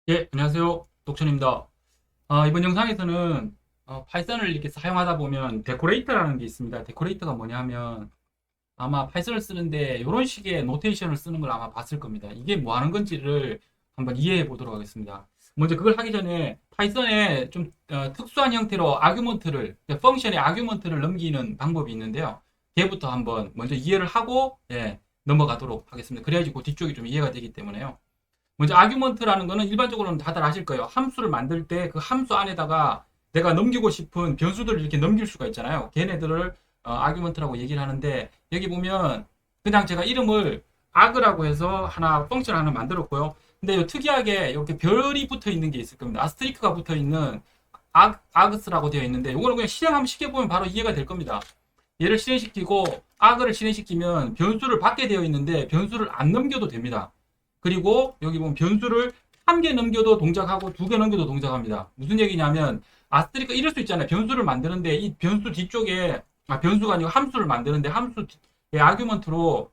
예, 안녕하세요. 독천입니다. 이번 영상에서는 파이썬을 이렇게 사용하다 보면 데코레이터라는 게 있습니다. 데코레이터가 뭐냐 하면 아마 파이썬을 쓰는데 이런 식의 노테이션을 쓰는 걸 아마 봤을 겁니다. 이게 뭐 하는 건지를 한번 이해해 보도록 하겠습니다. 먼저 그걸 하기 전에 파이썬에 좀 특수한 형태로 아규먼트를, 펑션의 아규먼트를 넘기는 방법이 있는데요. 걔부터 한번 먼저 이해를 하고 넘어가도록 하겠습니다. 그래야지 그 뒤쪽이 좀 이해가 되기 때문에요. 먼저 아규먼트라는 거는 일반적으로는 다들 아실 거예요. 함수를 만들 때 그 함수 안에다가 내가 넘기고 싶은 변수들을 이렇게 넘길 수가 있잖아요. 걔네들을 아규먼트라고 얘기를 하는데 여기 보면 그냥 제가 이름을 아그라고 해서 하나 펑션 하나 만들었고요. 근데 특이하게 이렇게 별이 붙어 있는 게 있을 겁니다. 아스트리크가 붙어 있는 아그스라고 되어 있는데 이거는 그냥 실행 한번 시켜보면 바로 이해가 될 겁니다. 얘를 실행시키고 아그를 실행시키면 변수를 받게 되어 있는데 변수를 안 넘겨도 됩니다. 그리고 여기 보면 변수를 한 개 넘겨도 동작하고 두 개 넘겨도 동작합니다. 무슨 얘기냐면 아스트리크 이럴 수 있잖아요. 변수를 만드는데 이 변수 뒤쪽에 변수가 아니고 함수를 만드는데 함수의 아규먼트로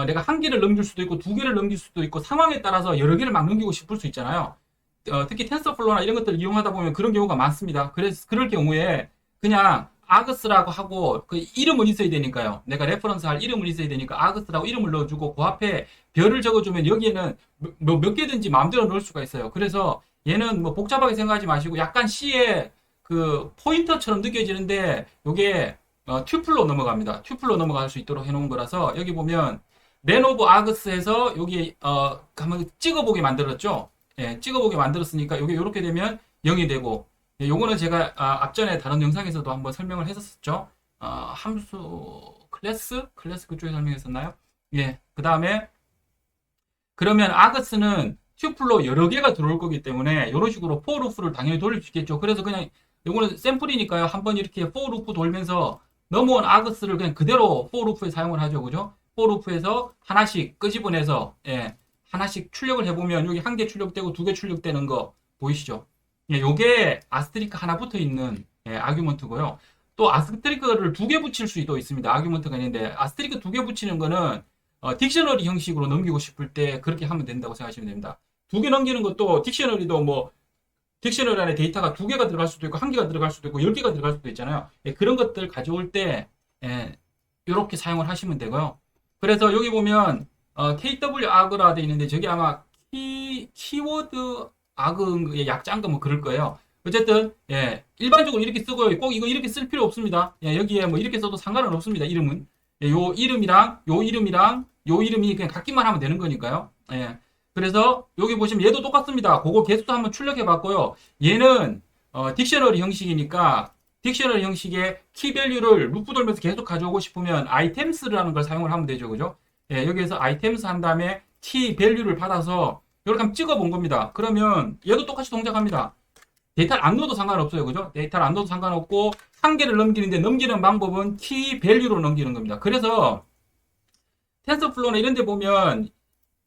내가 한 개를 넘길 수도 있고 두 개를 넘길 수도 있고 상황에 따라서 여러 개를 막 넘기고 싶을 수 있잖아요. 특히 텐서플로우나 이런 것들을 이용하다 보면 그런 경우가 많습니다. 그래서 그럴 경우에 그냥 아그스라고 하고 그 이름을 있어야 되니까요. 내가 레퍼런스 할 이름을 있어야 되니까 아그스라고 이름을 넣어주고 그 앞에 별을 적어주면 여기에는 몇 개든지 마음대로 넣을 수가 있어요. 그래서 얘는 뭐 복잡하게 생각하지 마시고 약간 C의 그 포인터처럼 느껴지는데 이게 튜플로 넘어갑니다. 튜플로 넘어갈 수 있도록 해놓은 거라서 여기 보면 렌 오브 아그스에서 여기 한번 찍어보게 만들었죠. 예, 찍어보게 만들었으니까 이게 이렇게 되면 0이 되고 예, 요거는 제가 앞전에 다른 영상에서도 한번 설명을 했었죠. 함수 클래스 그쪽에 설명했었나요? 예, 그 다음에 그러면 아그스는 튜플로 여러 개가 들어올 거기 때문에 이런 식으로 for 루프를 당연히 돌릴 수 있겠죠. 그래서 그냥 요거는 샘플이니까요. 한번 이렇게 for 루프 돌면서 넘어온 아그스를 그냥 그대로 for 루프에 사용을 하죠. 그죠? for 루프에서 하나씩 끄집어내서 하나씩 출력을 해보면 여기 한 개 출력되고 두 개 출력되는 거 보이시죠? 예, 요게 아스트리크 하나 붙어 있는 아규먼트고요. 또 아스트리크를 두 개 붙일 수도 있습니다. 아규먼트가 있는데 아스트리크 두 개 붙이는 거는 딕셔너리 형식으로 넘기고 싶을 때 그렇게 하면 된다고 생각하시면 됩니다. 두 개 넘기는 것도 딕셔너리도 뭐 딕셔너리 안에 데이터가 두 개가 들어갈 수도 있고 한 개가 들어갈 수도 있고 10개가 들어갈 수도 있잖아요. 예, 그런 것들 가져올 때 이렇게 사용을 하시면 되고요. 그래서 여기 보면 KW 아그라 돼 있는데 저게 아마 키워드 아그의 약자인가 뭐 그럴 거예요. 어쨌든 일반적으로 이렇게 쓰고요. 꼭 이거 이렇게 쓸 필요 없습니다. 여기에 뭐 이렇게 써도 상관은 없습니다. 이름은 요 이름이랑 요 이름이랑 요 이름이 그냥 같기만 하면 되는 거니까요. 그래서 여기 보시면 얘도 똑같습니다. 그거 개수도 한번 출력해 봤고요. 얘는 딕셔너리 형식이니까 딕셔너리 형식의 키 밸류를 루프 돌면서 계속 가져오고 싶으면 아이템스라는 걸 사용을 하면 되죠. 그죠? 여기에서 아이템스 한 다음에 키 밸류를 받아서 이렇게 한번 찍어 본 겁니다. 그러면 얘도 똑같이 동작합니다. 데이터를 안 넣어도 상관없어요. 그죠? 데이터를 안 넣어도 상관없고 한 개를 넘기는데 넘기는 방법은 키 밸류로 넘기는 겁니다. 그래서 텐서플로우나 이런 데 보면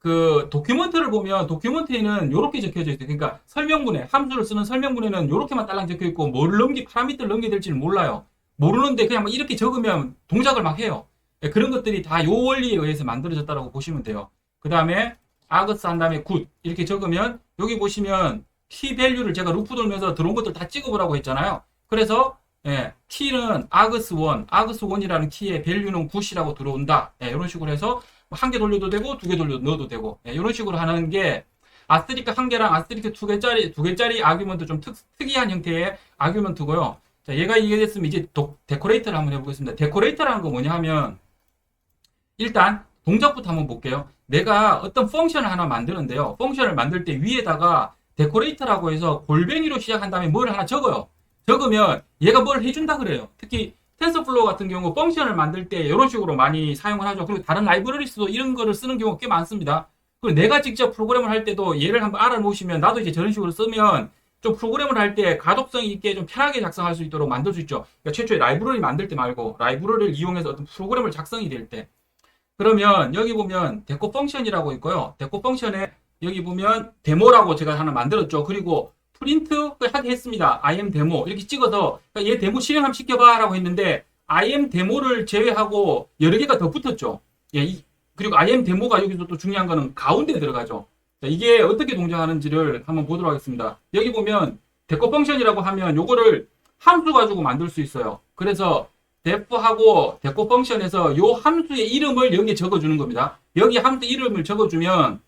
그 도큐먼트를 보면 도큐먼트에는 이렇게 적혀져 있어요. 그러니까 설명문에 함수를 쓰는 설명문에는 이렇게만 딸랑 적혀 있고 뭐를 파라미터를 넘겨야 될지를 몰라요. 모르는데 그냥 막 이렇게 적으면 동작을 막 해요. 그런 것들이 다 요 원리에 의해서 만들어졌다고 보시면 돼요. 그 다음에 아그스 한 다음에 굿 이렇게 적으면 여기 보시면 키 밸류를 제가 루프 돌면서 들어온 것들 다 찍어보라고 했잖아요. 그래서 키는 아그스 1이라는 키의 밸류는 굿이라고 들어온다. 이런 식으로 해서 한 개 돌려도 되고 두 개 돌려 넣어도 되고 이런 식으로 하는 게 아스트리크 한 개랑 아스트리크 두 개짜리 아규먼트 좀 특이한 형태의 아규먼트고요. 자, 얘가 이해됐으면 이제 데코레이터를 한번 해보겠습니다. 데코레이터라는 거 뭐냐 하면 일단 동작부터 한번 볼게요. 내가 어떤 펑션을 하나 만드는데요. 펑션을 만들 때 위에다가 데코레이터라고 해서 골뱅이로 시작한 다음에 뭘 하나 적어요. 적으면 얘가 뭘 해준다 그래요. 특히 텐서플로우 같은 경우 펑션을 만들 때 이런 식으로 많이 사용을 하죠. 그리고 다른 라이브러리스도 이런 거를 쓰는 경우가 꽤 많습니다. 그리고 내가 직접 프로그램을 할 때도 얘를 한번 알아놓으시면 나도 이제 저런 식으로 쓰면 좀 프로그램을 할 때 가독성 있게 좀 편하게 작성할 수 있도록 만들 수 있죠. 그러니까 최초에 라이브러리 만들 때 말고 라이브러리를 이용해서 어떤 프로그램을 작성이 될 때 그러면 여기 보면 데코 펑션이라고 있고요. 데코 펑션에 여기 보면 데모라고 제가 하나 만들었죠. 그리고 프린트 하게 했습니다. IM 데모 이렇게 찍어서 그러니까 얘 데모 실행 한번 시켜봐 라고 했는데 IM 데모를 제외하고 여러 개가 더 붙었죠. 그리고 IM 데모가 여기서 또 중요한 거는 가운데 들어가죠. 자, 이게 어떻게 동작하는지를 한번 보도록 하겠습니다. 여기 보면 데코 펑션이라고 하면 요거를 함수 가지고 만들 수 있어요. 그래서 def하고 데코 펑션에서 요 함수의 이름을 여기에 적어주는 겁니다. 여기 함수 이름을 적어주면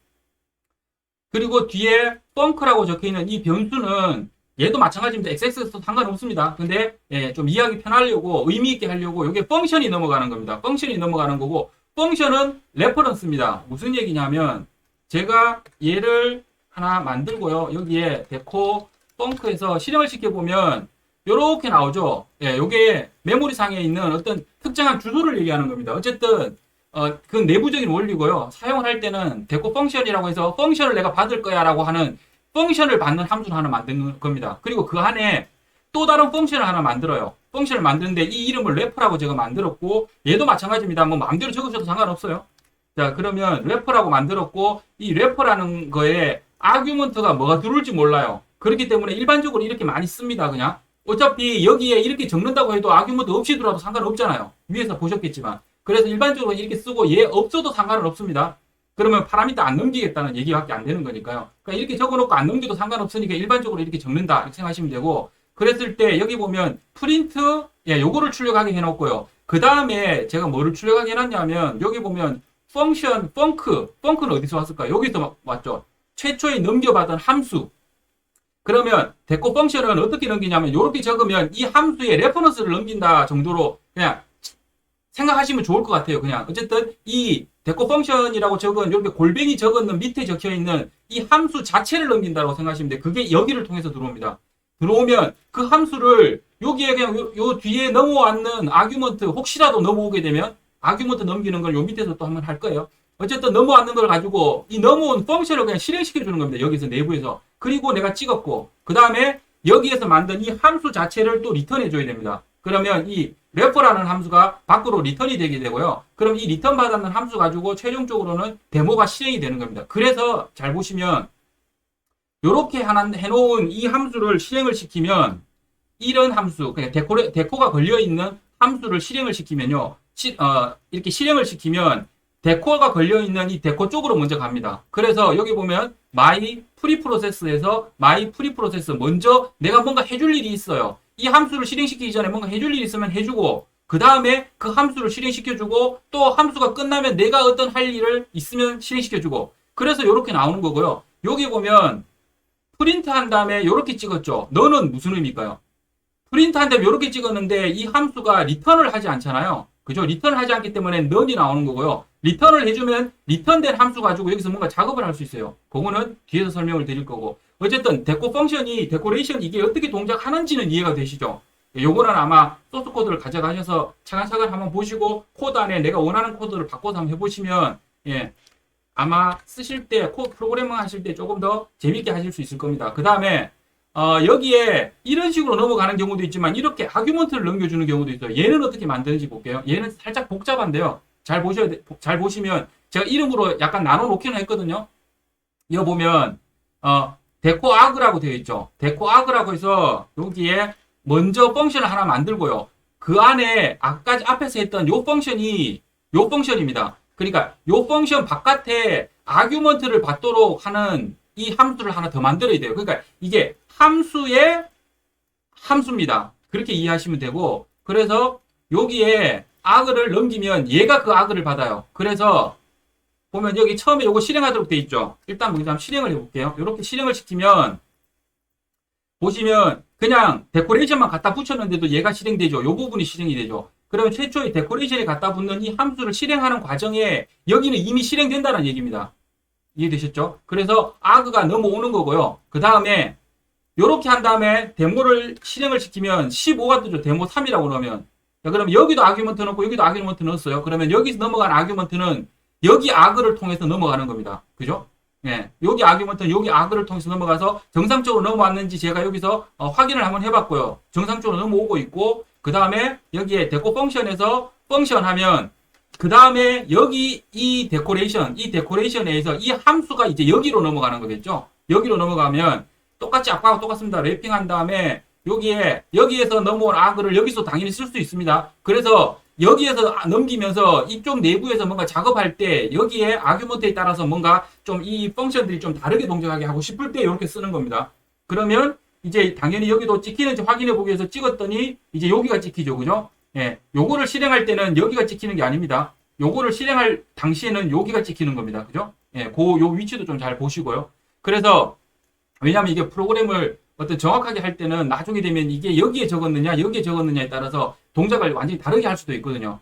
그리고 뒤에 펑크라고 적혀있는 이 변수는 얘도 마찬가지입니다. XX도 상관없습니다. 근데 좀 이해하기 편하려고 의미 있게 하려고 이게 펑션이 넘어가는 겁니다. 펑션이 넘어가는 거고 펑션은 레퍼런스입니다. 무슨 얘기냐면 제가 얘를 하나 만들고요. 여기에 데코 펑크에서 실행을 시켜보면 이렇게 나오죠. 요게 메모리상에 있는 어떤 특정한 주소를 얘기하는 겁니다. 어쨌든 그 내부적인 원리고요. 사용을 할 때는 데코 펑션이라고 해서 펑션을 내가 받을 거야 라고 하는 펑션을 받는 함수를 하나 만드는 겁니다. 그리고 그 안에 또 다른 펑션을 하나 만들어요. 펑션을 만드는데 이 이름을 래퍼라고 제가 만들었고 얘도 마찬가지입니다. 뭐 마음대로 적으셔도 상관없어요. 자, 그러면 래퍼라고 만들었고 이 래퍼라는 거에 아규먼트가 뭐가 들어올지 몰라요. 그렇기 때문에 일반적으로 이렇게 많이 씁니다. 그냥 어차피 여기에 이렇게 적는다고 해도 아규먼트 없이 들어와도 상관없잖아요. 위에서 보셨겠지만. 그래서 일반적으로 이렇게 쓰고 얘 없어도 상관은 없습니다. 그러면 파라미터 안 넘기겠다는 얘기밖에 안 되는 거니까요. 그러니까 이렇게 적어놓고 안 넘겨도 상관없으니까 일반적으로 이렇게 적는다 이렇게 생각하시면 되고 그랬을 때 여기 보면 프린트 요거를 출력하게 해놓고요. 그 다음에 제가 뭐를 출력하게 해놨냐면 여기 보면 펑션 펑크는 어디서 왔을까요? 여기서 왔죠. 최초에 넘겨받은 함수. 그러면 데코 펑션은 어떻게 넘기냐면 이렇게 적으면 이 함수의 레퍼런스를 넘긴다 정도로 그냥 생각하시면 좋을 것 같아요. 그냥 어쨌든 이 데코 펑션이라고 적은 이렇게 골뱅이 적은 밑에 적혀 있는 이 함수 자체를 넘긴다고 생각하시면 돼요. 그게 여기를 통해서 들어옵니다. 들어오면 그 함수를 여기에 그냥 요 뒤에 넘어왔는 아규먼트 혹시라도 넘어오게 되면 아규먼트 넘기는 걸 요 밑에서 또 한번 할 거예요. 어쨌든 넘어왔는 걸 가지고 이 넘어온 펑션을 그냥 실행시켜 주는 겁니다. 여기서 내부에서. 그리고 내가 찍었고 그 다음에 여기에서 만든 이 함수 자체를 또 리턴해 줘야 됩니다. 그러면 이 래퍼라는 함수가 밖으로 리턴이 되게 되고요. 그럼 이 리턴 받았는 함수 가지고 최종적으로는 데모가 실행이 되는 겁니다. 그래서 잘 보시면 이렇게 하나 해놓은 이 함수를 실행을 시키면 이런 함수, 그냥 데코가 걸려있는 함수를 실행을 시키면요. 이렇게 실행을 시키면 데코가 걸려있는 이 데코 쪽으로 먼저 갑니다. 그래서 여기 보면 my 프리프로세스에서 my 프리프로세스 먼저 내가 뭔가 해줄 일이 있어요. 이 함수를 실행시키기 전에 뭔가 해줄 일이 있으면 해주고 그 다음에 그 함수를 실행시켜주고 또 함수가 끝나면 내가 어떤 할 일을 있으면 실행시켜주고 그래서 이렇게 나오는 거고요. 여기 보면 프린트 한 다음에 이렇게 찍었죠. 너는 무슨 의미일까요? 프린트 한 다음에 이렇게 찍었는데 이 함수가 리턴을 하지 않잖아요. 그죠? 리턴을 하지 않기 때문에 none이 나오는 거고요. 리턴을 해주면 리턴된 함수 가지고 여기서 뭔가 작업을 할 수 있어요. 그거는 뒤에서 설명을 드릴 거고 어쨌든 데코 펑션이 데코레이션 이게 어떻게 동작하는지는 이해가 되시죠? 요거는 아마 소스 코드를 가져가셔서 차근차근 한번 보시고 코드 안에 내가 원하는 코드를 바꿔서 한번 해보시면 아마 쓰실 때 프로그래밍 하실 때 조금 더 재밌게 하실 수 있을 겁니다. 그 다음에 여기에 이런 식으로 넘어가는 경우도 있지만 이렇게 아규먼트를 넘겨주는 경우도 있어요. 얘는 어떻게 만드는지 볼게요. 얘는 살짝 복잡한데요. 잘 보시면 제가 이름으로 약간 나눠 놓기는 했거든요. 여기 보면 데코 아그라고 되어 있죠. 데코 아그라고 해서 여기에 먼저 펑션을 하나 만들고요. 그 안에 아까 앞에서 했던 요 펑션입니다. 그러니까 요 펑션 바깥에 아규먼트를 받도록 하는 이 함수를 하나 더 만들어야 돼요. 그러니까 이게 함수의 함수입니다. 그렇게 이해하시면 되고 그래서 여기에 아그를 넘기면 얘가 그 아그를 받아요. 그래서 보면 여기 처음에 요거 실행하도록 돼 있죠. 일단 먼저 한번 실행을 해볼게요. 이렇게 실행을 시키면 보시면 그냥 데코레이션만 갖다 붙였는데도 얘가 실행되죠. 요 부분이 실행이 되죠. 그러면 최초에 데코레이션에 갖다 붙는 이 함수를 실행하는 과정에 여기는 이미 실행된다는 얘기입니다. 이해되셨죠? 그래서 아그가 넘어오는 거고요. 그 다음에 요렇게 한 다음에 데모를 실행을 시키면 15가 뜨죠. 데모 3이라고 넣으면. 자, 그럼 여기도 아규먼트 넣고 여기도 아규먼트 넣었어요. 그러면 여기서 넘어간 아규먼트는 여기 아그를 통해서 넘어가는 겁니다. 그죠? 여기 아규먼트는 여기 아그를 통해서 넘어가서 정상적으로 넘어왔는지 제가 여기서 확인을 한번 해봤고요. 정상적으로 넘어오고 있고 그 다음에 여기에 데코 펑션에서 펑션 하면 그 다음에 여기 이 데코레이션에서 이 함수가 이제 여기로 넘어가는 거겠죠. 여기로 넘어가면 똑같이 아까와 똑같습니다. 랩핑한 다음에 여기에서 넘어온 아그를 여기서 당연히 쓸 수 있습니다. 그래서 여기에서 넘기면서 이쪽 내부에서 뭔가 작업할 때 여기에 아규먼트에 따라서 뭔가 좀 이 펑션들이 좀 다르게 동작하게 하고 싶을 때 이렇게 쓰는 겁니다. 그러면 이제 당연히 여기도 찍히는지 확인해 보기 위해서 찍었더니 이제 여기가 찍히죠. 그죠? 예. 요거를 실행할 때는 여기가 찍히는 게 아닙니다. 요거를 실행할 당시에는 여기가 찍히는 겁니다. 그죠? 예. 요 위치도 좀 잘 보시고요. 그래서 왜냐하면 이게 프로그램을 어떤 정확하게 할 때는 나중에 되면 이게 여기에 적었느냐 여기에 적었느냐에 따라서 동작을 완전히 다르게 할 수도 있거든요.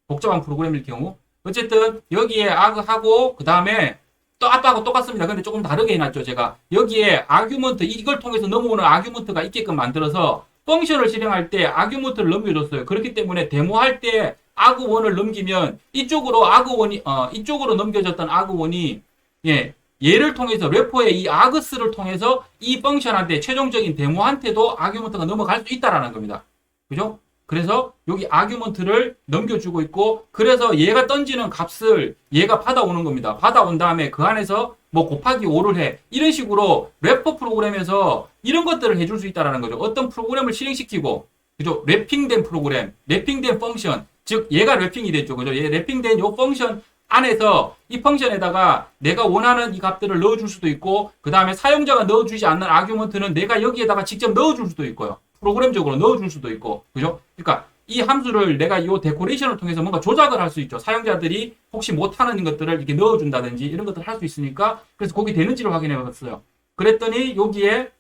복잡한 프로그램일 경우. 어쨌든 여기에 아그하고 그 다음에 또 아빠하고 똑같습니다. 근데 조금 다르게 해놨죠. 제가 여기에 아규먼트 이걸 통해서 넘어오는 아규먼트가 있게끔 만들어서 펑션을 실행할 때 아규먼트를 넘겨줬어요. 그렇기 때문에 데모할 때 아그1을 넘기면 이쪽으로 아그1이 이쪽으로 넘겨졌던 아그1이 예, 얘를 통해서 래퍼의 이 아그스를 통해서 이 펑션한테 최종적인 데모한테도 아규먼트가 넘어갈 수 있다라는 겁니다. 그죠? 그래서 여기 아규먼트를 넘겨주고 있고 그래서 얘가 던지는 값을 얘가 받아오는 겁니다. 받아온 다음에 그 안에서 뭐 곱하기 5를 해. 이런 식으로 래퍼 프로그램에서 이런 것들을 해줄 수 있다는 거죠. 어떤 프로그램을 실행시키고 그죠? 래핑된 프로그램, 래핑된 펑션 즉 얘가 래핑이 됐죠. 그죠? 얘 래핑된 요 펑션 안에서 이 펑션에다가 내가 원하는 이 값들을 넣어줄 수도 있고 그 다음에 사용자가 넣어주지 않는 아규먼트는 내가 여기에다가 직접 넣어줄 수도 있고요. 프로그램적으로 넣어줄 수도 있고 그죠? 그러니까 이 함수를 내가 이 데코레이션을 통해서 뭔가 조작을 할 수 있죠. 사용자들이 혹시 못하는 것들을 이렇게 넣어준다든지 이런 것들을 할 수 있으니까 그래서 거기 되는지를 확인해 봤어요. 그랬더니 여기에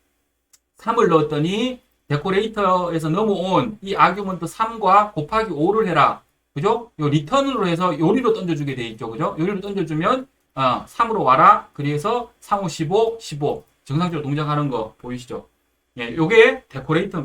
3을 넣었더니 데코레이터에서 넘어온 이 아규먼트 3과 곱하기 5를 해라. 그죠? 요 리턴으로 해서 요리로 던져주게 돼 있죠. 그죠? 요리로 던져주면 3으로 와라. 그래서 3, 5, 15, 15 정상적으로 동작하는 거 보이시죠? 예, 요게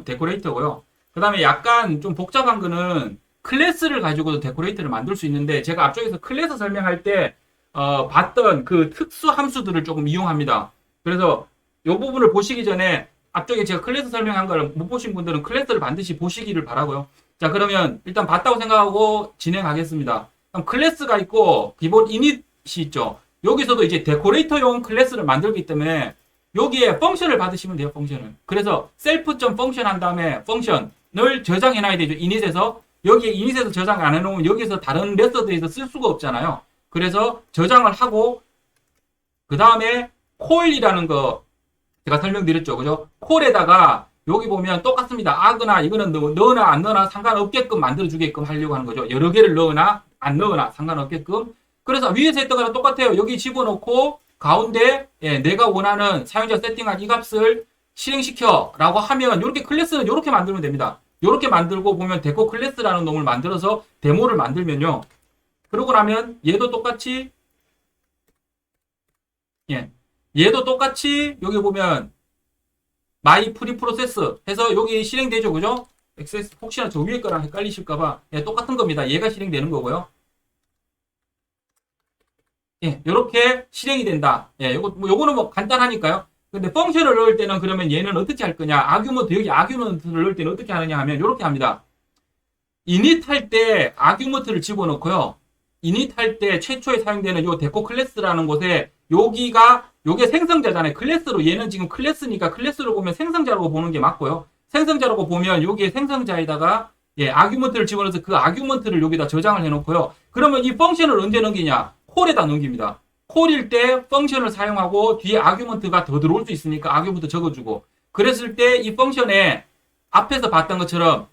데코레이터고요. 그 다음에 약간 좀 복잡한 거는 클래스를 가지고도 데코레이터를 만들 수 있는데 제가 앞쪽에서 클래스 설명할 때 봤던 그 특수 함수들을 조금 이용합니다. 그래서 요 부분을 보시기 전에 앞쪽에 제가 클래스 설명한 걸 못 보신 분들은 클래스를 반드시 보시기를 바라고요. 자, 그러면 일단 봤다고 생각하고 진행하겠습니다. 그럼 클래스가 있고 기본 이닛이 있죠. 여기서도 이제 데코레이터용 클래스를 만들기 때문에 여기에 펑션을 받으시면 돼요. 펑션을. 그래서 self.function 한 다음에 펑션을 저장해놔야 되죠. 이닛에서. 여기에 이닛에서 저장 안 해놓으면 여기서 다른 메서드에서 쓸 수가 없잖아요. 그래서 저장을 하고 그 다음에 콜이라는 거 제가 설명드렸죠. 그죠? 콜에다가 여기 보면 똑같습니다. 아거나 이거는 넣으나 안 넣으나 상관없게끔 만들어주게끔 하려고 하는 거죠. 여러 개를 넣으나 안 넣으나 상관없게끔. 그래서 위에서 했던 거랑 똑같아요. 여기 집어넣고 가운데 내가 원하는 사용자 세팅한 이 값을 실행시켜 라고 하면 이렇게 클래스는 이렇게 만들면 됩니다. 이렇게 만들고 보면 데코 클래스라는 놈을 만들어서 데모를 만들면요. 그러고 나면 얘도 똑같이 얘도 똑같이 여기 보면 마이 프리 프로세스 해서 여기 실행되죠. 그죠? 액세스 혹시나 저 위에 거랑 헷갈리실까봐 똑같은 겁니다. 얘가 실행되는 거고요. 이렇게 실행이 된다. 요거는 뭐 간단하니까요. 근데 펑션을 넣을 때는 그러면 얘는 어떻게 할 거냐? 아규먼트, 여기 아규먼트를 넣을 때는 어떻게 하느냐 하면 이렇게 합니다. 이닛 할 때 아규먼트를 집어넣고요. 이닛 할 때 최초에 사용되는 요 데코 클래스라는 곳에 요게 생성자잖아요. 클래스로 얘는 지금 클래스니까 클래스로 보면 생성자라고 보는 게 맞고요. 생성자라고 보면 여기에 생성자에다가 아규먼트를 집어넣어서 그 아규먼트를 여기다 저장을 해놓고요. 그러면 이 펑션을 언제 넘기냐? 콜에다 넘깁니다. 콜일 때 펑션을 사용하고 뒤에 아규먼트가 더 들어올 수 있으니까 아규먼트 적어주고 그랬을 때 이 펑션에 앞에서 봤던 것처럼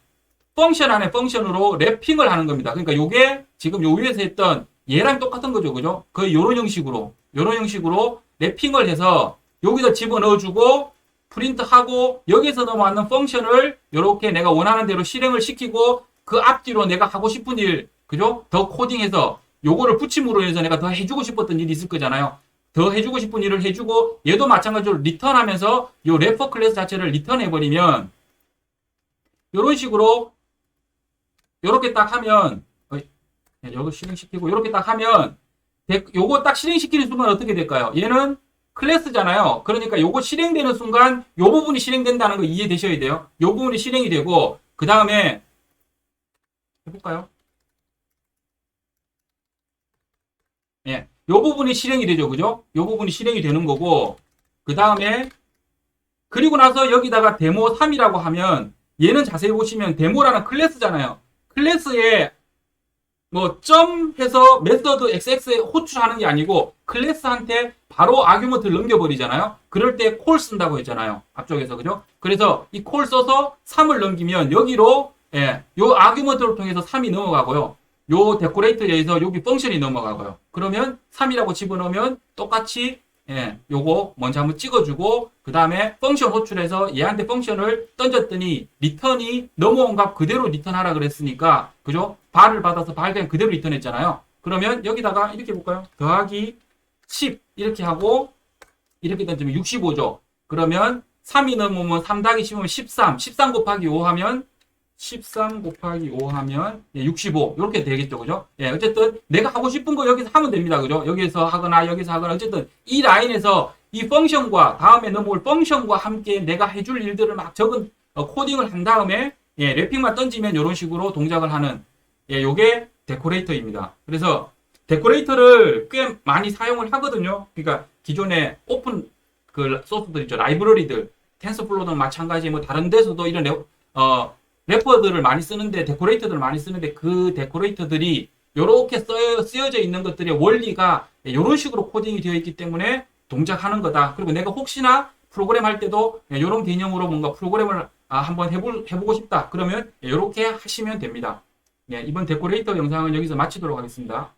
펑션 안에 펑션으로 랩핑을 하는 겁니다. 그러니까 요게 지금 요 위에서 했던 얘랑 똑같은 거죠. 그죠? 거의 요런 형식으로 랩핑을 해서 여기다 집어넣어주고 프린트하고 여기서 넘어왔는 펑션을 이렇게 내가 원하는 대로 실행을 시키고 그 앞뒤로 내가 하고 싶은 일 그죠? 더 코딩해서 요거를 붙임으로 해서 내가 더 해주고 싶었던 일이 있을 거잖아요. 더 해주고 싶은 일을 해주고 얘도 마찬가지로 리턴하면서 요 래퍼 클래스 자체를 리턴해버리면 요런 식으로 요렇게 딱 하면 요거 실행시키고 요렇게 딱 하면 요거 딱 실행시키는 순간 어떻게 될까요? 얘는 클래스잖아요. 그러니까 요거 실행되는 순간 요 부분이 실행된다는 거 이해되셔야 돼요. 요 부분이 실행이 되고 그 다음에 해볼까요? 요 부분이 실행이 되죠. 그죠? 요 부분이 실행이 되는 거고 그 다음에 그리고 나서 여기다가 데모 3이라고 하면 얘는 자세히 보시면 데모라는 클래스잖아요. 클래스에 뭐 점 해서 메서드 XX에 호출하는 게 아니고 클래스한테 바로 아규먼트를 넘겨버리잖아요. 그럴 때 콜 쓴다고 했잖아요. 앞쪽에서 그죠? 그래서 이 콜 써서 3을 넘기면 여기로 요 아규먼트를 통해서 3이 넘어가고요. 요 데코레이터에 의해서 여기 펑션이 넘어가고요. 그러면 3이라고 집어넣으면 똑같이 요거 먼저 한번 찍어주고 그 다음에 펑션 호출해서 얘한테 펑션을 던졌더니 리턴이 넘어온 값 그대로 리턴하라 그랬으니까 그죠? 발을 받아서 발 그냥 그대로 리턴했잖아요. 그러면 여기다가 이렇게 볼까요? 더하기 10 이렇게 하고 이렇게 던지면 65죠. 그러면 3이 넘으면 3 더하기 10이면 13 13 곱하기 5 하면 13 곱하기 5 하면 65 이렇게 되겠죠. 그죠? 예, 어쨌든 내가 하고 싶은 거 여기서 하면 됩니다. 그죠? 여기서 하거나 여기서 하거나 어쨌든 이 라인에서 이 펑션과 다음에 넘어올 펑션과 함께 내가 해줄 일들을 막 적은 코딩을 한 다음에 랩핑만 던지면 이런 식으로 동작을 하는 요게 데코레이터입니다. 그래서 데코레이터를 꽤 많이 사용을 하거든요. 그러니까 기존에 오픈 그 소스들 있죠. 라이브러리들 텐서플로우는 마찬가지 뭐 다른 데서도 이런 래퍼들을 많이 쓰는데 데코레이터들을 많이 쓰는데 그 데코레이터들이 이렇게 쓰여져 있는 것들의 원리가 이런 식으로 코딩이 되어 있기 때문에 동작하는 거다. 그리고 내가 혹시나 프로그램 할 때도 이런 개념으로 뭔가 프로그램을 한번 해보고 싶다. 그러면 이렇게 하시면 됩니다. 이번 데코레이터 영상은 여기서 마치도록 하겠습니다.